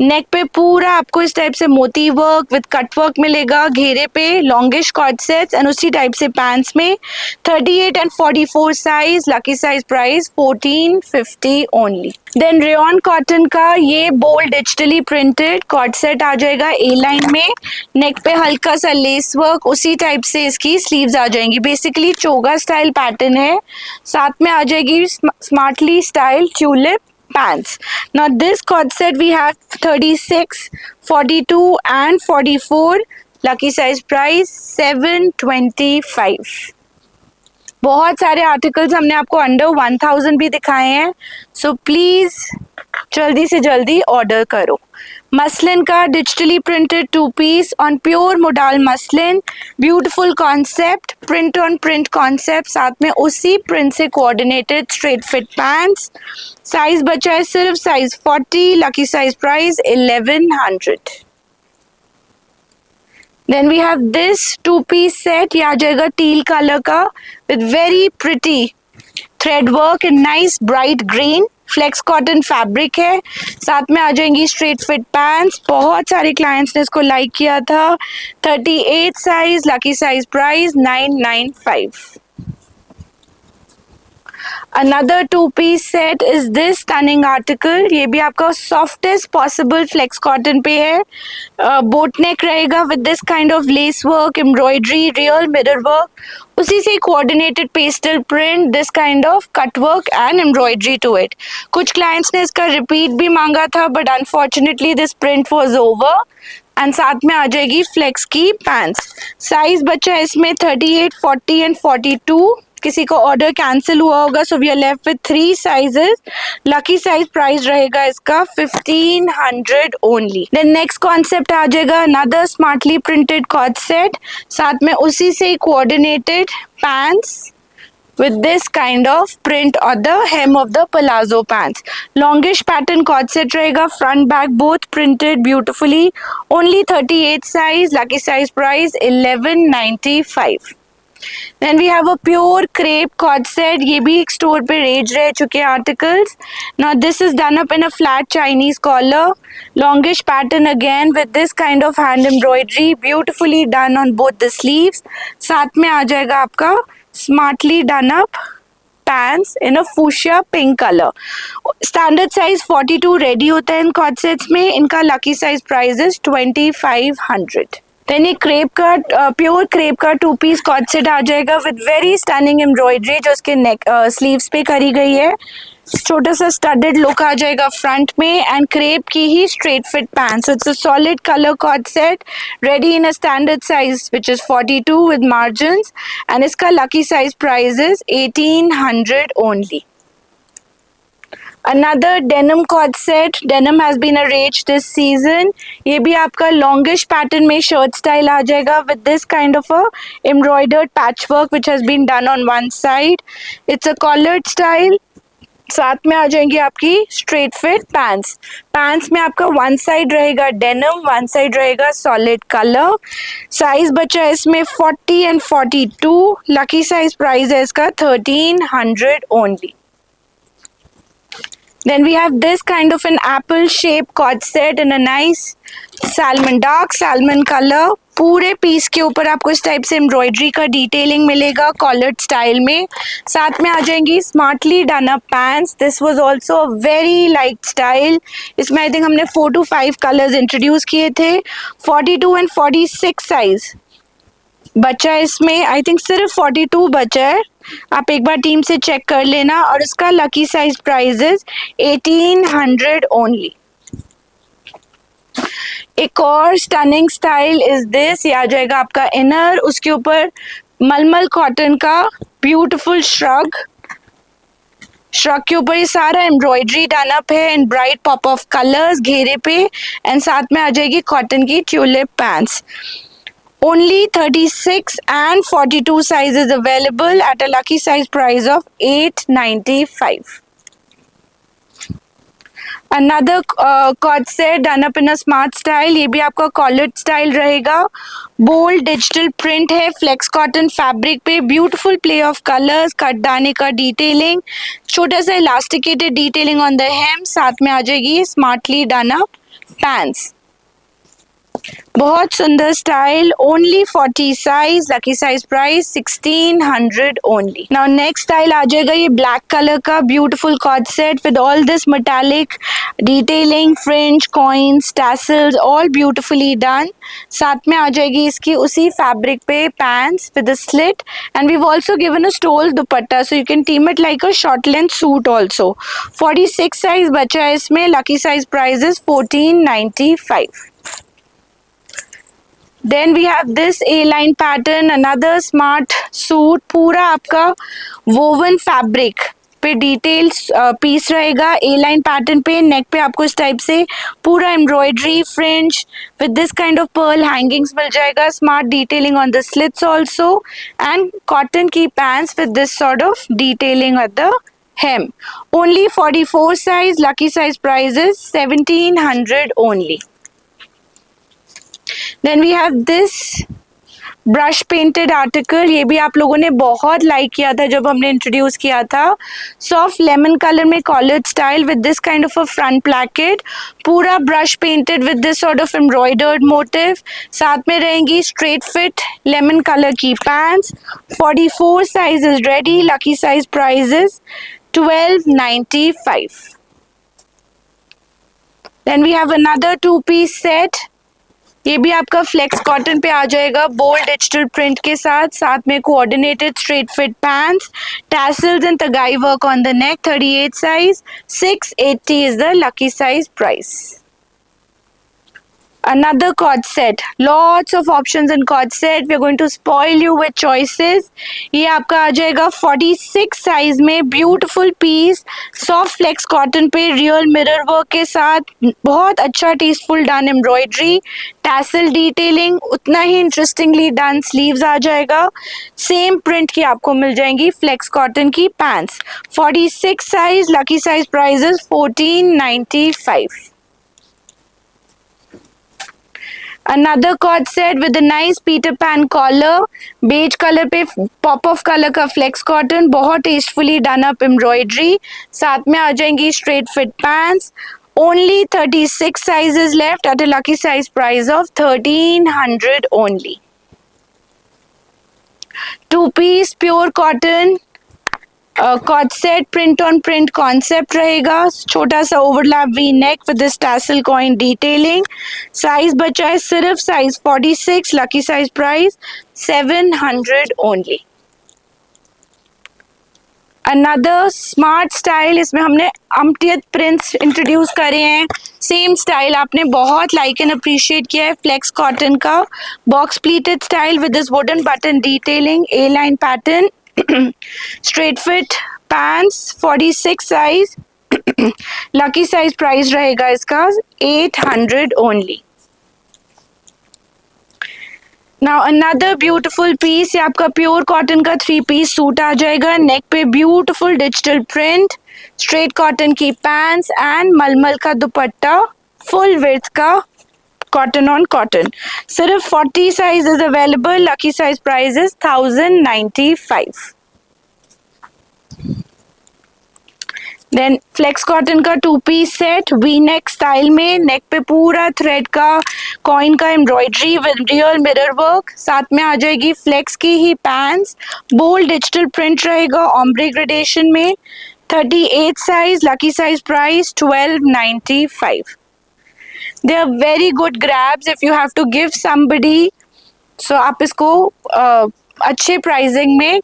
नेक पे पूरा आपको इस टाइप से मोती वर्क विद कट वर्क मिलेगा, घेरे पे लॉन्गिश कॉर्ड सेट्स एंड उसी टाइप से पैंट्स में। 38 and 44 size, lucky size price 1450 only. Then rayon cotton का ये bold digitally printed cord set आ जाएगा ए लाइन में। नेक पे हल्का सा लेस वर्क, उसी टाइप से इसकी स्लीव्स आ जाएंगी। बेसिकली चोगा स्टाइल पैटर्न है। साथ में आ जाएगी smartly style tulip pants। Now this cord set we have 36, 42 and 44. Lucky size price 725। बहुत सारे आर्टिकल्स हमने आपको अंडर 1000 भी दिखाए हैं, सो प्लीज जल्दी से जल्दी ऑर्डर करो। मसलिन का digitally printed 2 piece on pure modal muslin, beautiful concept, print on print concept, साथ में उसी प्रिंट से coordinated straight fit pants. Size बचा है सिर्फ size 40, lucky size price 1100। Then we have this 2 piece set, ये आ जाएगा टील कलर का with very pretty thread work and nice bright green, flex cotton fabric है। साथ में आ जाएंगी स्ट्रेट फिट पैंट्स। बहुत सारे क्लाइंट्स ने इसको लाइक किया था। 38 size, lucky size price 995। Another 2 piece set is this stunning article। ये भी आपका सॉफ्टेस्ट पॉसिबल फ्लेक्स कॉटन पे है। बोट नेक रहेगा with this kind of lace work, embroidery, real mirror work, उसी से coordinated pastel print, this kind of cut work and embroidery to it. कुछ clients ने इसका रिपीट भी मांगा था but unfortunately this print was over. And साथ में आ जाएगी फ्लेक्स की पैंट्स। साइज बचा है इसमें 38, 40 एंड 42। किसी को ऑर्डर कैंसिल हुआ होगा, so we are left with 3 sizes. Lucky size price रहेगा इसका 1500 ओनली। देन नेक्स्ट कॉन्सेप्ट आ जाएगा another smartly printed cord set, साथ में उसी से coordinated pants with this kind of print on the hem of the palazzo pants. Longish pattern cord set रहेगा, front back both printed beautifully, only 38 size, lucky size price 1195। Then we have a pure crepe cord set, ये भी एक store पे raise रह चुके articles. Now this is done up in a flat Chinese collar, longish pattern again with this kind of hand embroidery, beautifully done on both the sleeves। साथ में आ जाएगा आपका smartly done up pants in a fuchsia pink colour. Standard size 42 ready होता है इन cord sets में। इनका lucky size price is 2500। Then ये क्रेप का प्योर क्रेप का 2 पीस कॉर्ड सेट आ जाएगा विद वेरी स्टनिंग एम्ब्रॉयडरी जो उसके नेक स्लीव्स पे करी गई है। छोटा सा स्टडेड लुक आ जाएगा फ्रंट में एंड क्रेप की ही straight fit pant. So it's a solid colour cord set ready in a standard size which is 42 with margins and इसका lucky size price is 1800 only. Another denim cord set. Denim has been a rage this season. ये भी आपका longish pattern में shirt style आ जाएगा with this kind of a embroidered patchwork which has been done on one side. It's a collared style. साथ में आ जाएंगी आपकी स्ट्रेट फिट पैंट्स। पैंट्स में आपका वन साइड रहेगा डेनिम, वन साइड रहेगा सॉलिड कलर। साइज बचा है इसमें 40 एंड 42। लकी साइज प्राइस है इसका 1300 only. Then we have this kind of an apple shaped cord set in a nice dark salmon color. पूरे पीस के ऊपर आपको इस टाइप से एम्ब्रॉयडरी का डिटेलिंग मिलेगा कॉलर्ड स्टाइल में। साथ में आ जाएंगी smartly done up pants. This was also a very light style. इसमें आई थिंक हमने 4 to 5 कलर्स इंट्रोड्यूस किए थे। 42 एंड 46 साइज बचा है इसमें, आई थिंक सिर्फ 42 बचा है। आप एक बार टीम से चेक कर लेना। और इसका lucky size price is 1800 only. एक और स्टनिंग स्टाइल इज दिस। ये आ जाएगा आपका इनर, उसके ऊपर मलमल कॉटन का ब्यूटीफुल श्रग के ऊपर ये सारा एम्ब्रॉयडरी डन अप है इन ब्राइट पॉप ऑफ कलर्स घेरे पे एंड साथ में आ जाएगी कॉटन की tulip pants. Only 36 and 42 sizes available at a lucky size price of 895. Another cord set done up in a smart style. ये भी आपका collared style रहेगा। बोल्ड डिजिटल प्रिंट है फ्लेक्स कॉटन फैब्रिक पे। ब्यूटीफुल प्ले ऑफ कलर्स, कटदाने का detailing, छोटा सा elasticated detailing on the हेम। साथ में आ जाएगी स्मार्टली डन अप पैंट्स। बहुत सुंदर style. Only 40 size, lucky size price 1600 only. Now next style आ जाएगा ये ब्लैक कलर का beautiful cord set with all this metallic detailing, fringe, coins, tassels, all beautifully done. साथ में आ जाएगी इसकी उसी फैब्रिक पे pants with a slit and we have also given a stole dupatta so you can team it like a short length suit also. 46 size बचा है इसमें। Lucky size price is 1495। Then we have this A-line pattern, another smart suit, पूरा आपका woven fabric पे details piece रहेगा। A-line pattern पे नेक पे आपको इस टाइप से पूरा embroidery, fringe with this kind of pearl hangings मिल जाएगा। Smart detailing on the slits also and cotton की pants with this sort of detailing at the hem. Only 44 size, lucky size price is 1700 only. Then we have this brush painted article. ये भी आप लोगों ने बहुत like किया था जब हमने इंट्रोड्यूस किया था। सॉफ्ट लेमन कलर में collared style with this kind of a front placket. पूरा brush painted with this sort of embroidered motif. साथ में रहेंगी स्ट्रेट फिट लेमन कलर की pants. 44 size is ready. Lucky size price is 1295। Then we have another 2-piece set. ये भी आपका flex cotton पे आ जाएगा बोल्ड डिजिटल प्रिंट के साथ। साथ में coordinated straight fit pants, tassels and तगाई work on the neck. 38 size, 680 is the lucky size price. Another cord set, lots of options in cord set. We are going to spoil you with choices. ये आपका आ जाएगा 46 size में beautiful piece soft flex cotton पे real mirror work के साथ। बहुत अच्छा tasteful done embroidery, tassel detailing, उतना ही इंटरेस्टिंगली डन स्लीव्स आ जाएगा। सेम प्रिंट की आपको मिल जाएंगी फ्लेक्स कॉटन की pants. 46 size, lucky size price is 1495। Another cord set with a nice Peter Pan collar, beige color पे pop of color का flex cotton, बहुत tastefully done up embroidery। साथ में आ जाएंगी straight fit pants। Only 36 sizes left at a lucky size price of 1300 only. 2-piece pure cotton cot set print on print concept रहेगा, छोटा सा overlap V neck with this tassel coin detailing. Size बचा है सिर्फ size 46, lucky size price 700 only. Another smart style, इसमें हमने अमटियत prints introduce करे हैं। सेम स्टाइल आपने बहुत लाइक एंड अप्रिशिएट किया है, फ्लेक्स कॉटन का box pleated style with this wooden button detailing, A line pattern, straight fit pants 46 size, lucky size price रहेगा इसका 800 only. Now another beautiful piece, ये आपका प्योर कॉटन का 3 पीस सूट आ जाएगा। नेक पे beautiful digital print, straight cotton की pants and मलमल का दुपट्टा, फुल विड्थ का कॉटन ऑन कॉटन। सिर्फ 40 size is available, lucky size price is 1095। Then flex cotton का 2 piece set V neck style में, नेक पे पूरा थ्रेड का कॉइन का embroidery with real mirror work, साथ में आ जाएगी फ्लेक्स की ही पैंट्स, बोल्ड डिजिटल प्रिंट रहेगा ऑम्ब्रे ग्रेडेशन में, 38 size, lucky size price 1295। They are very good grabs if you have to give somebody, so आप इसको अच्छे प्राइसिंग में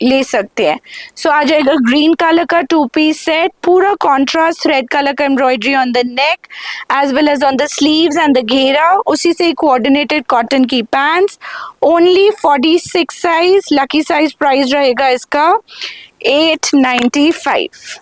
ले सकते हैं। सो आ जाएगा ग्रीन कलर का 2 पीस सेट, पूरा कॉन्ट्रास्ट रेड कलर का embroidery on the neck as well as on the sleeves and the घेरा, उसी से कोऑर्डिनेटेड कॉटन की pants, only 46 size, lucky size price रहेगा इसका 895।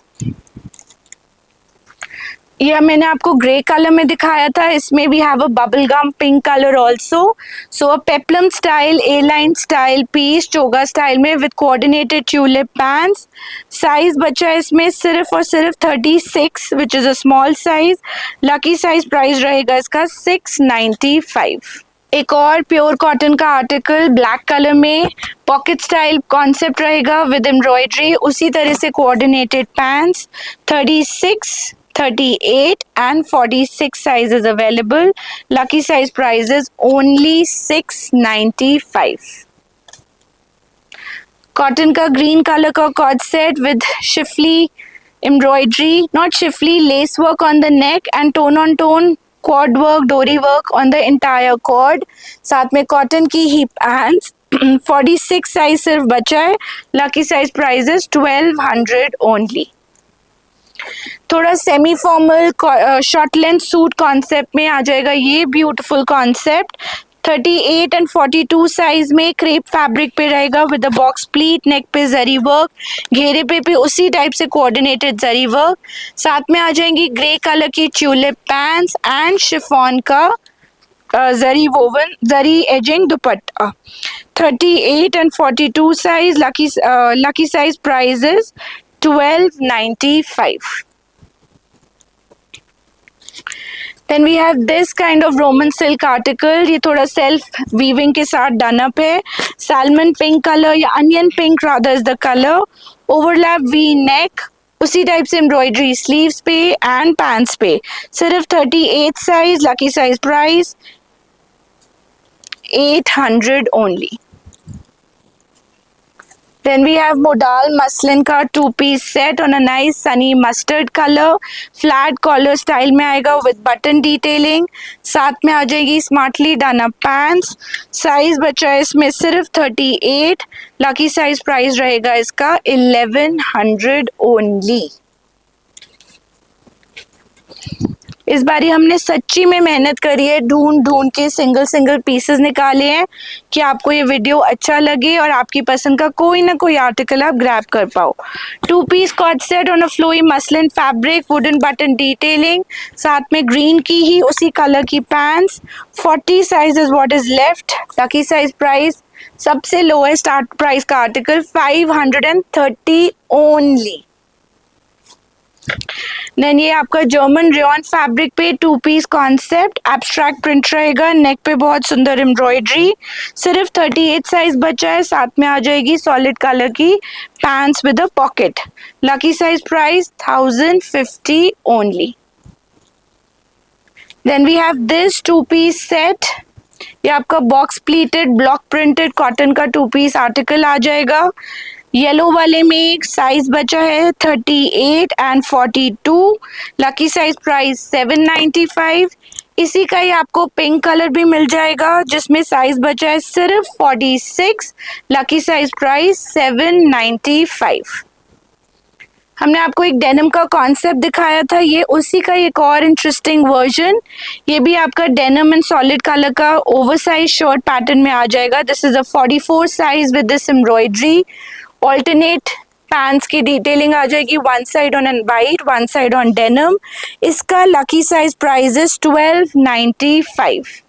यह मैंने आपको ग्रे कलर में दिखाया था, इसमें we have a bubble gum pink colour also. So a peplum style A line style piece चोगा स्टाइल में with coordinated tulip pants. Size बचा है इसमें सिर्फ और सिर्फ 36 which is a small size, lucky size price रहेगा इसका 695। एक और प्योर कॉटन का आर्टिकल ब्लैक कलर में, पॉकेट स्टाइल कॉन्सेप्ट रहेगा विद एम्ब्रॉयडरी, उसी तरह से coordinated pants, 36, 38 and 46 sizes available, lucky size price is only 695। Cotton का ग्रीन कलर का cord set with schiffli embroidery, not schiffli, lace work on the neck and tone on tone cord work, dori work on the entire cord, साथ में cotton की ही pants, 46 size सिर्फ बचा है, lucky size price is 1200 only. थोड़ा semi formal short length suit concept में आ जाएगा ये ब्यूटीफुल कॉन्सेप्ट, 38 एंड 42 साइज में क्रेप फैब्रिक पे रहेगा with a box pleat, neck पे जरी वर्क, घेरे पे उसी टाइप से कोऑर्डिनेटेड जरी वर्क, साथ में आ जाएंगी ग्रे कलर की ट्यूलिप पैंट्स एंड शिफॉन का zari woven zari edging dupatta, 38 and 42 size, lucky size price is 1295। Then we have this kind of Roman silk article, ये थोड़ा सेल्फ वीविंग के साथ डन अप है, सैल्मन पिंक कलर या onion pink rather is the colour, overlap V neck, उसी type से embroidery sleeves पे and pants पे, सिर्फ 38 size, lucky size price 800 only. Then we have modal muslin का 2 piece set on a nice sunny mustard color, flat collar style में आएगा with button detailing, साथ में आ जाएगी smartly done up pants, size बचा है इसमें सिर्फ 38, लकी साइज प्राइस रहेगा इसका 1100 ओनली। इस बारी हमने सच्ची में मेहनत करी है, ढूंढ ढूंढ के सिंगल पीसेस निकाले हैं कि आपको ये वीडियो अच्छा लगे और आपकी पसंद का कोई ना कोई आर्टिकल आप ग्रैब कर पाओ। 2 piece cord set on a flowy muslin fabric, wooden button detailing, साथ में ग्रीन की ही उसी कलर की pants, 40 size is what is left, lucky size price, सबसे लोएस्ट प्राइस का आर्टिकल 530 ओनली। देन ये आपका जर्मन रेयन फैब्रिक पे 2 पीस कॉन्सेप्ट एब्स्ट्रैक्ट प्रिंट रहेगा, नेक पे बहुत सुंदर एम्ब्रॉयडरी, सिर्फ 38 साइज बचा है, साथ में आ जाएगी सॉलिड कलर की pants with a pocket, lucky size price 1050 only. Then we have this 2 piece set, ये आपका box pleated block printed cotton का 2 पीस आर्टिकल आ जाएगा, येलो वाले में एक साइज बचा है 38 एंड 42, लकी साइज प्राइस 795। इसी का ही आपको पिंक कलर भी मिल जाएगा जिसमें साइज बचा है सिर्फ 46, लकी साइज प्राइस 795। हमने आपको एक डेनिम का कॉन्सेप्ट दिखाया था, ये उसी का एक और इंटरेस्टिंग वर्जन। ये भी आपका डेनिम एंड सॉलिड कलर का ओवरसाइज शर्ट पैटर्न में आ जाएगा। This is a 44 size with this embroidery. Alternate pants की डिटेलिंग आ जाएगी, one side on an white, one side on denim. इसका lucky size price is 1295।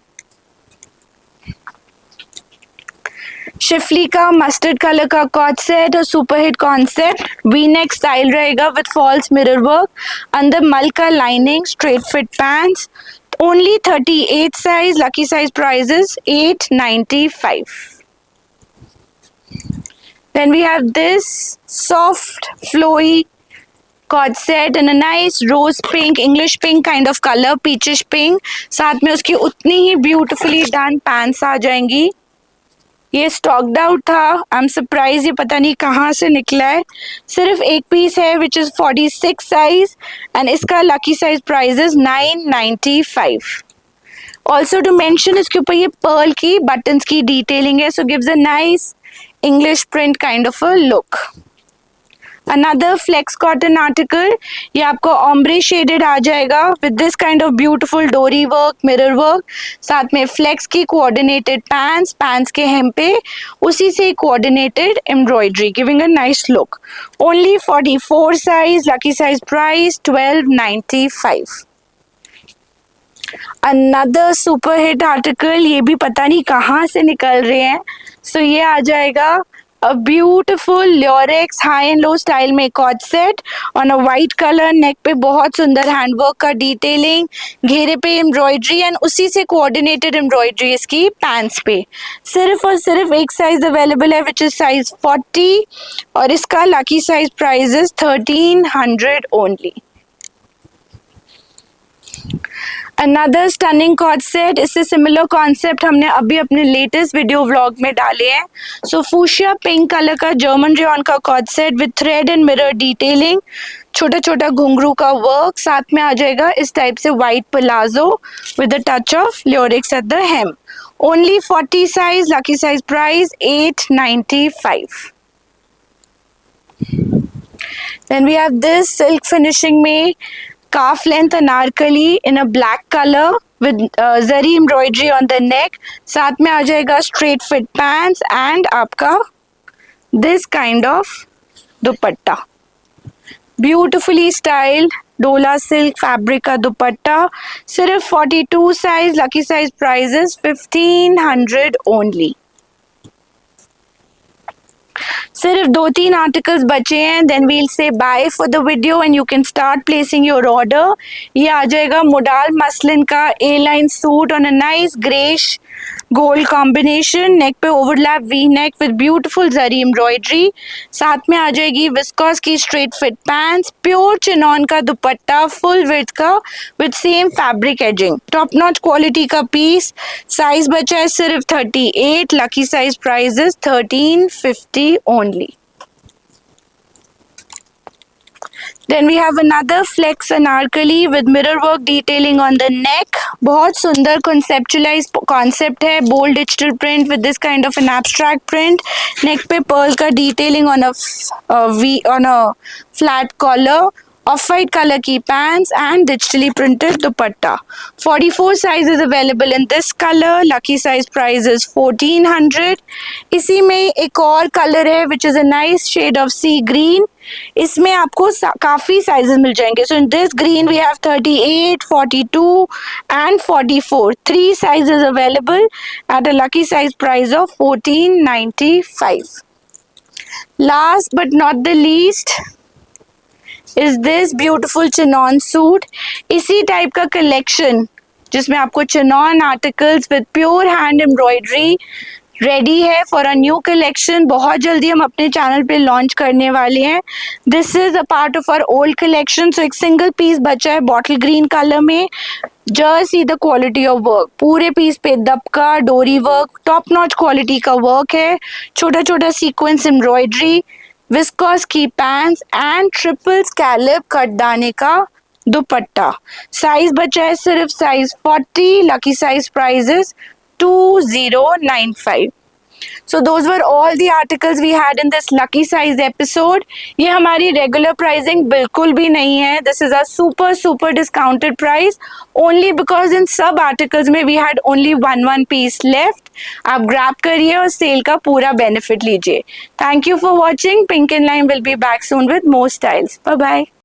Schiffli का mustard colour का कॉट सेट और superhit concept, V neck style रहेगा with false mirror work, अंदर मल का lining, straight fit pants, only 38 size, lucky size price is 895। Then we have this soft flowy cord set in a nice rose pink, English pink kind of color, peachish pink। साथ में उसकी उतनी ही beautifully done pants आ जाएंगी। ये stocked out था, I am surprise ये पता नहीं कहाँ से निकला है। सिर्फ एक पीस है विच इज 46 साइज एंड इसका lucky size price is 995। Also to mention इसके ऊपर ये पर्ल की बटन्स की डिटेलिंग है, so gives a nice English print kind of a look. Another flax cotton article, ये आपको ऑम्ब्रे शेडेड आ जाएगा with this kind of beautiful dori work, mirror work, साथ में फ्लेक्स की कोऑर्डिनेटेड पैंट्स, पैंट्स के hem पे उसी से coordinated embroidery, giving a nice look. Only 44 size, lucky size price 1295। Another super hit article, ये भी पता नहीं कहाँ से निकल रहे हैं। सो ये आ जाएगा a beautiful Lurex high and low style में cord set on a white colour, neck पे बहुत सुंदर हैंडवर्क का डिटेलिंग, घेरे पे एम्ब्रॉयडरी एंड उसी से कोऑर्डिनेटेड एम्ब्रॉयडरी इसकी पैंट्स पे। सिर्फ और सिर्फ एक साइज अवेलेबल है विच इज साइज 40 और इसका lucky size price is 1300 only. Another stunning coord set, इससे सिमिलर कॉन्सेप्ट हमने अभी अपने लेटेस्ट वीडियो व्लॉग में डाले हैं। सो फूशिया पिंक कलर का जर्मन रेयॉन का cot set with thread and mirror detailing, छोटा छोटा घुंघरू का वर्क, साथ में आ जाएगा इस टाइप से white palazzo with a touch of lurex at the hem. Only 40 size, lucky size price 895। Then we have this silk finishing में calf length Anarkali in a black color with zari embroidery on the neck, साथ में आ जाएगा straight fit pants and आपका this kind of dupatta, beautifully styled dola silk fabric का दुपट्टा। सिर्फ 42 size, lucky size price is 1500 only. सिर्फ 2-3 articles बचे हैं, then we'll say bye for the video and you can start placing your order. ये आ जाएगा modal muslin का A line suit on a nice greyish gold combination, neck पे overlap V neck with beautiful zari embroidery, साथ में आ जाएगी viscose की straight fit pants, pure chinon का दुपट्टा फुल विड्थ का with same fabric ageing, top notch quality का piece. Size बचा है सिर्फ 38, lucky size price is 1350 only. Then we have another flex anarkali with mirror work detailing on the neck. बहुत सुंदर conceptualized concept है, bold digital print with this kind of an abstract print. Neck पे pearl का detailing on a flat collar. Off-white color की pants and digitally printed dupatta. 44 size is available in this color. Lucky size price is 1400. इसी में एक और color है which is a nice shade of sea green. इसमें आपको काफी sizes मिल जाएंगे. So in this green we have 38, 42 and 44. 3 sizes available at a lucky size price of 1495. Last but not the least is this beautiful chinon suit. इसी type का collection जिसमें आपको chinon articles with pure hand embroidery ready है for a new collection. बहुत जल्दी हम अपने channel पे लॉन्च करने वाले हैं। This is a part of our old collection. So एक सिंगल पीस बचा है बॉटल ग्रीन कलर में। Just see the quality of work, पूरे पीस पे dabka dori work, top notch quality का वर्क है, छोटा छोटा सीक्वेंस एम्ब्रॉयडरी, विस्कोस की पैंट्स एंड ट्रिपल स्कैलप कटदाने का दुपट्टा। साइज बचा है सिर्फ size 40, lucky size price is 2095। So those were all the articles we had in this lucky size episode. ये हमारी regular pricing बिल्कुल भी नहीं है. This is a super discounted price only because in सब articles में we had only one piece left. आप grab करिए और sale का पूरा benefit लीजिए. Thank you for watching. Pink and Lime will be back soon with more styles. Bye bye.